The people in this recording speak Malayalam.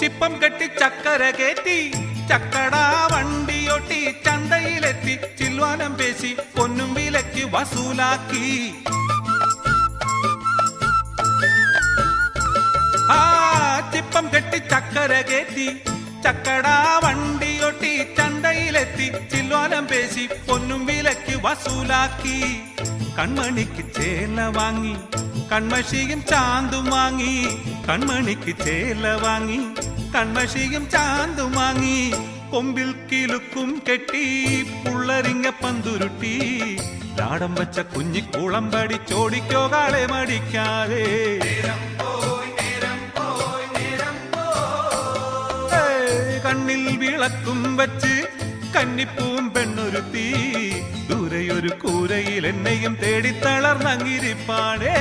ചിപ്പം കെട്ടി ചക്കര കേറ്റി ചക്കടാ വണ്ടിയൊട്ടി ചന്തയിലെത്തി ചില്വാനം പേശി പൊന്നും വിലയ്ക്ക് വസൂലാക്കി. ആ ചിപ്പം കെട്ടി ചക്കര കേറ്റി ചക്കടാ വണ്ടിയൊട്ടി ചന്തയിലെത്തി ചില്വാനം പേശി പൊന്നും വിലയ്ക്ക് വസൂലാക്കി. കൺമണിക്ക് ചേല വാങ്ങി കൺമഷിയും ചാന്തും വാങ്ങി. കൺമണിക്ക് ചേല വാങ്ങി കൺമഷിയും ചാന്തും വാങ്ങി. കൊമ്പിൽ കിലുക്കും കെട്ടി പുള്ളരിങ്ങ പന്തുരുട്ടി ലാടം വച്ച കുഞ്ഞിക്കുളം പഠിച്ചോടിക്കോ കാളെ മടിക്കാതെ. കണ്ണിൽ വിളക്കും വച്ച് കന്നിപ്പൂവും പെണ്ണൊരുത്തി ദൂരെയൊരു കൂരയിൽ എന്നെയും തേടി തളർന്നങ്ങിരിപ്പാടേ.